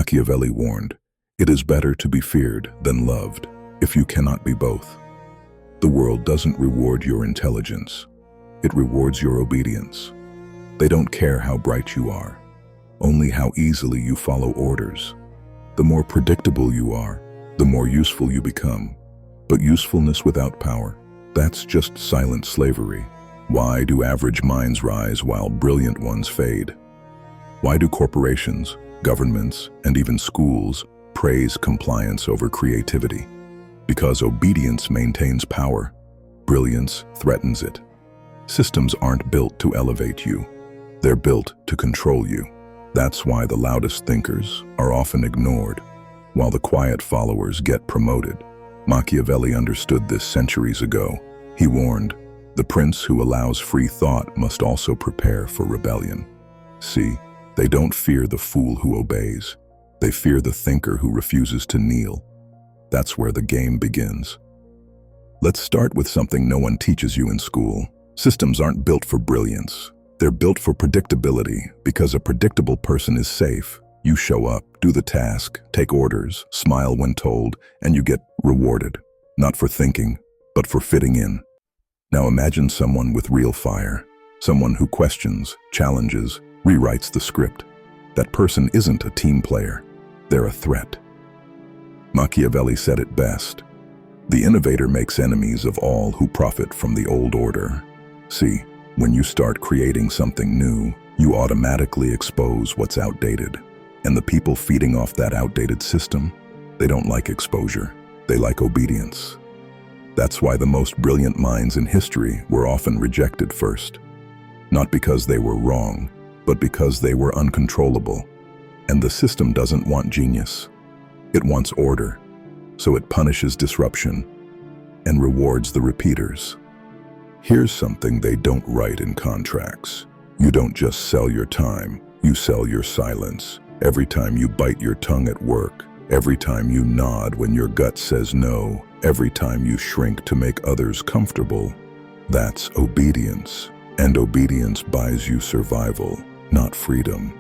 Machiavelli warned, "It is better to be feared than loved, if you cannot be both." The world doesn't reward your intelligence. It rewards your obedience. They don't care how bright you are, only how easily you follow orders. The more predictable you are, the more useful you become. But usefulness without power, that's just silent slavery. Why do average minds rise while brilliant ones fade? Why do corporations, governments, and even schools praise compliance over creativity? Because obedience maintains power, brilliance threatens it. Systems aren't built to elevate you. They're built to control you. That's why the loudest thinkers are often ignored, while the quiet followers get promoted. Machiavelli understood this centuries ago. He warned, "The prince who allows free thought must also prepare for rebellion." See, they don't fear the fool who obeys. They fear the thinker who refuses to kneel. That's where the game begins. Let's start with something no one teaches you in school. Systems aren't built for brilliance. They're built for predictability, because a predictable person is safe. You show up, do the task, take orders, smile when told, and you get rewarded. Not for thinking, but for fitting in. Now imagine someone with real fire, someone who questions, challenges, rewrites the script. That person isn't a team player. They're a threat. Machiavelli said it best. The innovator makes enemies of all who profit from the old order. See, when you start creating something new, you automatically expose what's outdated. And the people feeding off that outdated system, they don't like exposure. They like obedience. That's why the most brilliant minds in history were often rejected first. Not because they were wrong, but because they were uncontrollable. And the system doesn't want genius. It wants order, so it punishes disruption and rewards the repeaters. Here's something they don't write in contracts. You don't just sell your time, you sell your silence. Every time you bite your tongue at work, every time you nod when your gut says no, every time you shrink to make others comfortable, that's obedience. And obedience buys you survival, not freedom.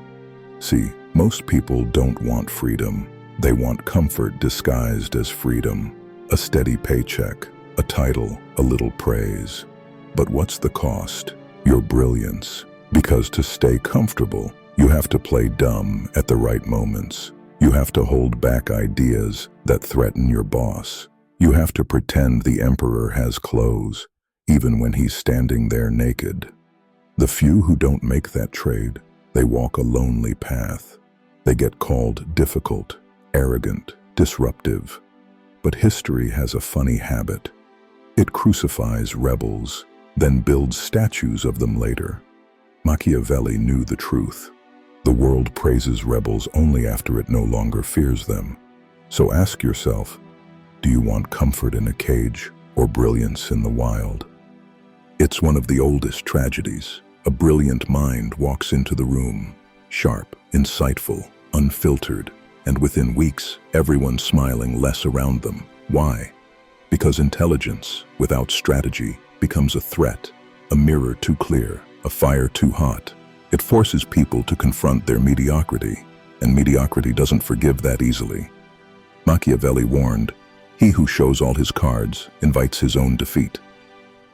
See, most people don't want freedom. They want comfort disguised as freedom. A steady paycheck, a title, a little praise. But what's the cost? Your brilliance. Because to stay comfortable, you have to play dumb at the right moments. You have to hold back ideas that threaten your boss. You have to pretend the emperor has clothes, even when he's standing there naked. The few who don't make that trade, they walk a lonely path. They get called difficult, arrogant, disruptive. But history has a funny habit. It crucifies rebels, then builds statues of them later. Machiavelli knew the truth. The world praises rebels only after it no longer fears them. So ask yourself, do you want comfort in a cage or brilliance in the wild? It's one of the oldest tragedies. A brilliant mind walks into the room, sharp, insightful, unfiltered, and within weeks, everyone's smiling less around them. Why? Because intelligence, without strategy, becomes a threat, a mirror too clear, a fire too hot. It forces people to confront their mediocrity, and mediocrity doesn't forgive that easily. Machiavelli warned, "He who shows all his cards invites his own defeat."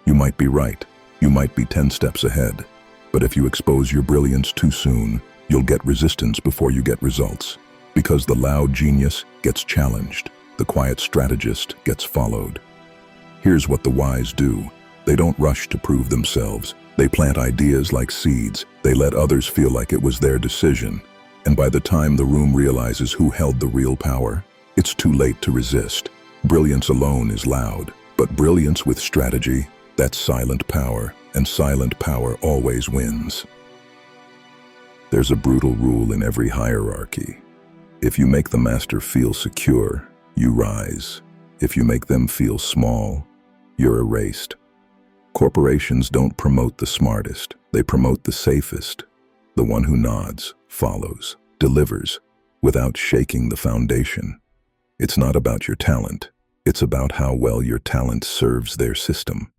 You might be right, you might be 10 steps ahead, but if you expose your brilliance too soon, you'll get resistance before you get results. Because the loud genius gets challenged, the quiet strategist gets followed. Here's what the wise do. They don't rush to prove themselves. They plant ideas like seeds. They let others feel like it was their decision. And by the time the room realizes who held the real power, it's too late to resist. Brilliance alone is loud, but brilliance with strategy, that's silent power, and silent power always wins. There's a brutal rule in every hierarchy. If you make the master feel secure, you rise. If you make them feel small, you're erased. Corporations don't promote the smartest, they promote the safest. The one who nods, follows, delivers, without shaking the foundation. It's not about your talent, it's about how well your talent serves their system.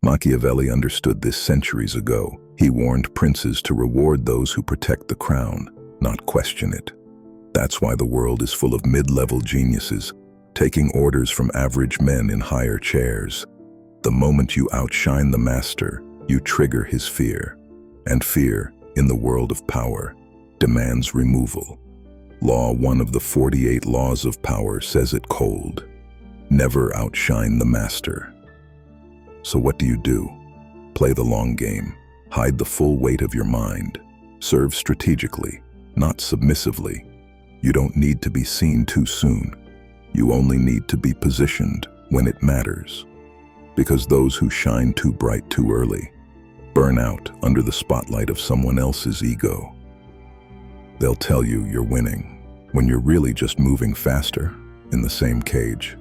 Machiavelli understood this centuries ago. He warned princes to reward those who protect the crown, not question it. That's why the world is full of mid-level geniuses, taking orders from average men in higher chairs. The moment you outshine the master, you trigger his fear. And fear, in the world of power, demands removal. Law 1 of the 48 laws of power says it cold. Never outshine the master. So what do? Play the long game. Hide the full weight of your mind. Serve strategically, not submissively. You don't need to be seen too soon. You only need to be positioned when it matters. Because those who shine too bright too early burn out under the spotlight of someone else's ego. They'll tell you you're winning when you're really just moving faster in the same cage.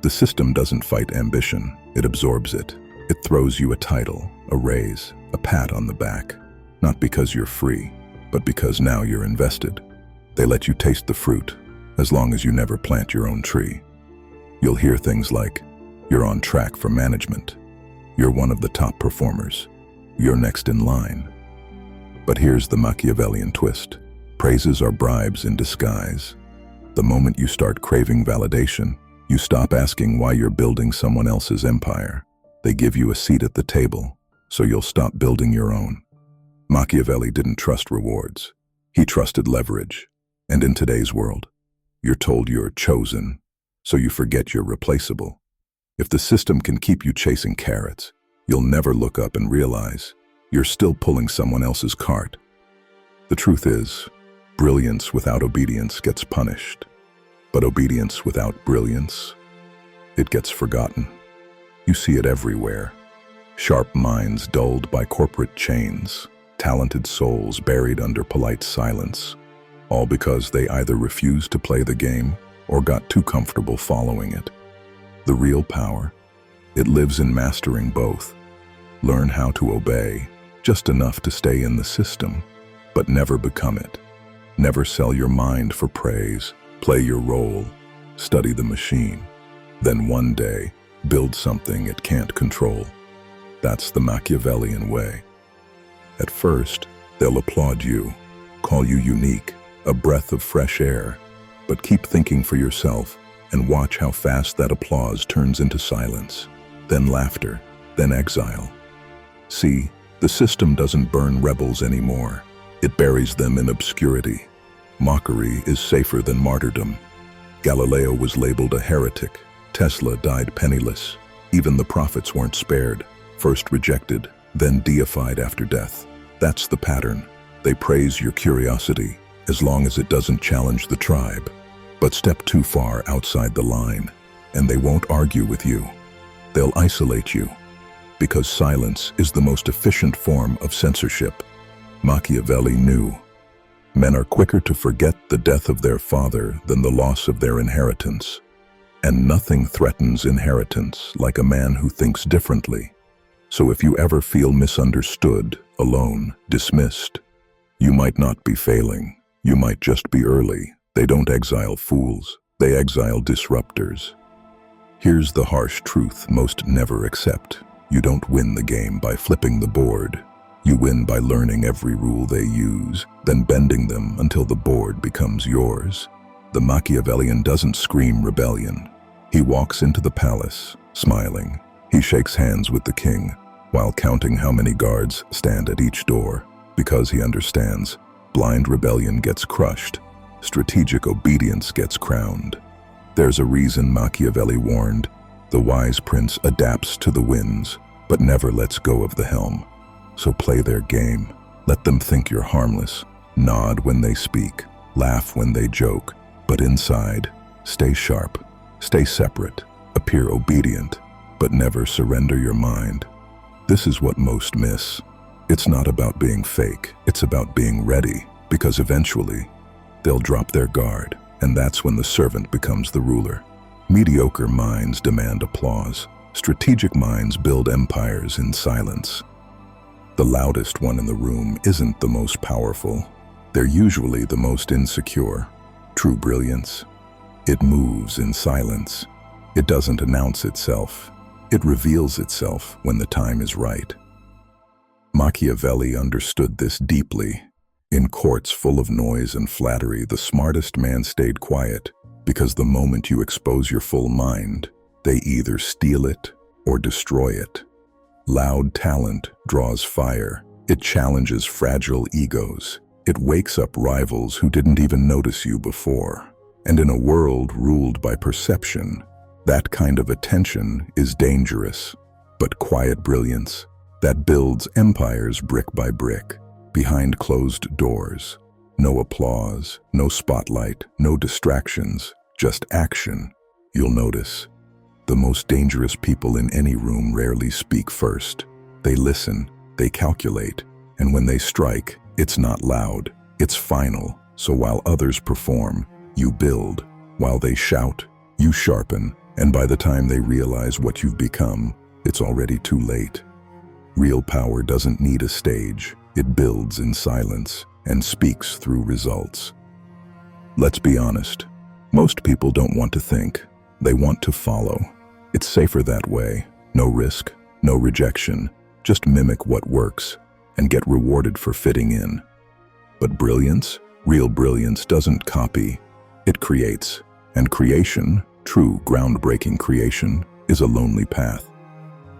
The system doesn't fight ambition, it absorbs it. It throws you a title, a raise, a pat on the back, not because you're free, but because now you're invested. They let you taste the fruit, as long as you never plant your own tree. You'll hear things like, "You're on track for management. You're one of the top performers. You're next in line." But here's the Machiavellian twist. Praises are bribes in disguise. The moment you start craving validation, you stop asking why you're building someone else's empire. They give you a seat at the table, so you'll stop building your own. Machiavelli didn't trust rewards. He trusted leverage. And in today's world, you're told you're chosen, so you forget you're replaceable. If the system can keep you chasing carrots, you'll never look up and realize you're still pulling someone else's cart. The truth is, brilliance without obedience gets punished. But obedience without brilliance, it gets forgotten. You see it everywhere. Sharp minds dulled by corporate chains, talented souls buried under polite silence, all because they either refused to play the game or got too comfortable following it. The real power, it lives in mastering both. Learn how to obey, just enough to stay in the system, but never become it. Never sell your mind for praise. Play your role, study the machine, then one day build something it can't control. That's the Machiavellian way. At first, they'll applaud you, call you unique, a breath of fresh air, but keep thinking for yourself and watch how fast that applause turns into silence, then laughter, then exile. See, the system doesn't burn rebels anymore. It buries them in obscurity. Mockery is safer than martyrdom. Galileo was labeled a heretic. Tesla died penniless. Even the prophets weren't spared. First rejected, then deified after death. That's the pattern. They praise your curiosity, as long as it doesn't challenge the tribe. But step too far outside the line, and they won't argue with you. They'll isolate you, because silence is the most efficient form of censorship. Machiavelli knew. Men are quicker to forget the death of their father than the loss of their inheritance. And nothing threatens inheritance like a man who thinks differently. So if you ever feel misunderstood, alone, dismissed, you might not be failing. You might just be early. They don't exile fools. They exile disruptors. Here's the harsh truth most never accept. You don't win the game by flipping the board. You win by learning every rule they use, then bending them until the board becomes yours. The Machiavellian doesn't scream rebellion. He walks into the palace, smiling. He shakes hands with the king, while counting how many guards stand at each door, because he understands blind rebellion gets crushed, strategic obedience gets crowned. There's a reason Machiavelli warned, the wise prince adapts to the winds, but never lets go of the helm. So play their game. Let them think you're harmless. Nod when they speak. Laugh when they joke. But inside, stay sharp. Stay separate. Appear obedient. But never surrender your mind. This is what most miss. It's not about being fake. It's about being ready. Because eventually, they'll drop their guard. And that's when the servant becomes the ruler. Mediocre minds demand applause. Strategic minds build empires in silence. The loudest one in the room isn't the most powerful. They're usually the most insecure. True brilliance. It moves in silence. It doesn't announce itself. It reveals itself when the time is right. Machiavelli understood this deeply. In courts full of noise and flattery, the smartest man stayed quiet, because the moment you expose your full mind, they either steal it or destroy it. Loud talent draws fire. It challenges fragile egos. It wakes up rivals who didn't even notice you before. And in a world ruled by perception, that kind of attention is dangerous. But quiet brilliance, that builds empires brick by brick, behind closed doors. No applause, no spotlight, no distractions, just action. You'll notice, the most dangerous people in any room rarely speak first. They listen, they calculate, and when they strike, it's not loud, it's final. So while others perform, you build. While they shout, you sharpen, and by the time they realize what you've become, it's already too late. Real power doesn't need a stage. It builds in silence and speaks through results. Let's be honest. Most people don't want to think. They want to follow. It's safer that way. No risk, no rejection. Just mimic what works and get rewarded for fitting in. But brilliance, real brilliance, doesn't copy. It creates. And creation, true groundbreaking creation, is a lonely path.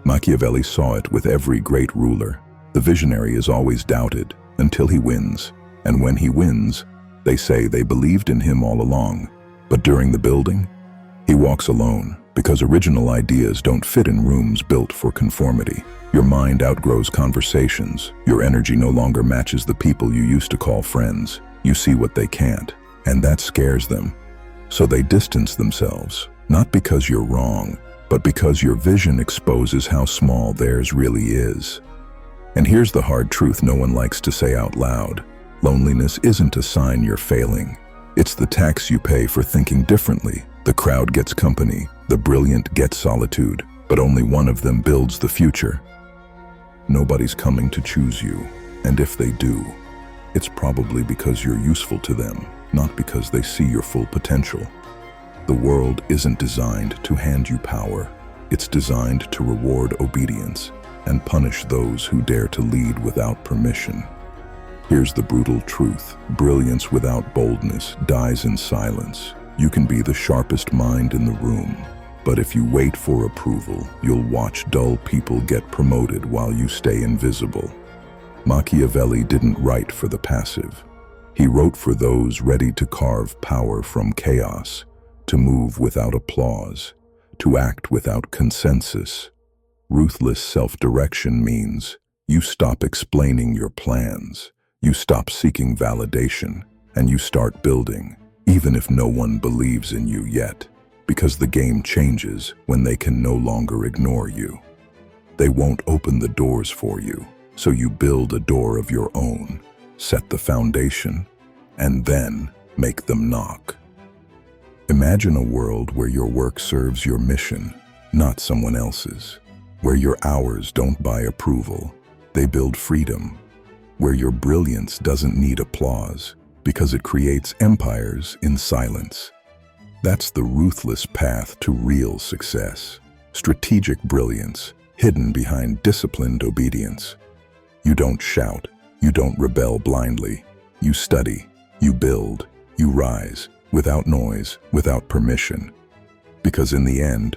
Machiavelli saw it with every great ruler. The visionary is always doubted until he wins. And when he wins, they say they believed in him all along. But during the building, he walks alone, because original ideas don't fit in rooms built for conformity. Your mind outgrows conversations. Your energy no longer matches the people you used to call friends. You see what they can't, and that scares them. So they distance themselves, not because you're wrong, but because your vision exposes how small theirs really is. And here's the hard truth no one likes to say out loud. Loneliness isn't a sign you're failing. It's the tax you pay for thinking differently. The crowd gets company, the brilliant get solitude, but only one of them builds the future. Nobody's coming to choose you, and if they do, it's probably because you're useful to them, not because they see your full potential. The world isn't designed to hand you power. It's designed to reward obedience and punish those who dare to lead without permission. Here's the brutal truth. Brilliance without boldness dies in silence. You can be the sharpest mind in the room, but if you wait for approval, you'll watch dull people get promoted while you stay invisible. Machiavelli didn't write for the passive. He wrote for those ready to carve power from chaos, to move without applause, to act without consensus. Ruthless self-direction means you stop explaining your plans. You stop seeking validation, and you start building, even if no one believes in you yet, because the game changes when they can no longer ignore you. They won't open the doors for you, so you build a door of your own, set the foundation, and then make them knock. Imagine a world where your work serves your mission, not someone else's, where your hours don't buy approval, they build freedom, where your brilliance doesn't need applause because it creates empires in silence. That's the ruthless path to real success. Strategic brilliance, hidden behind disciplined obedience. You don't shout, you don't rebel blindly. You study, you build, you rise, without noise, without permission. Because in the end,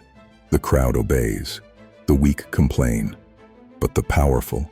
the crowd obeys, the weak complain, but the powerful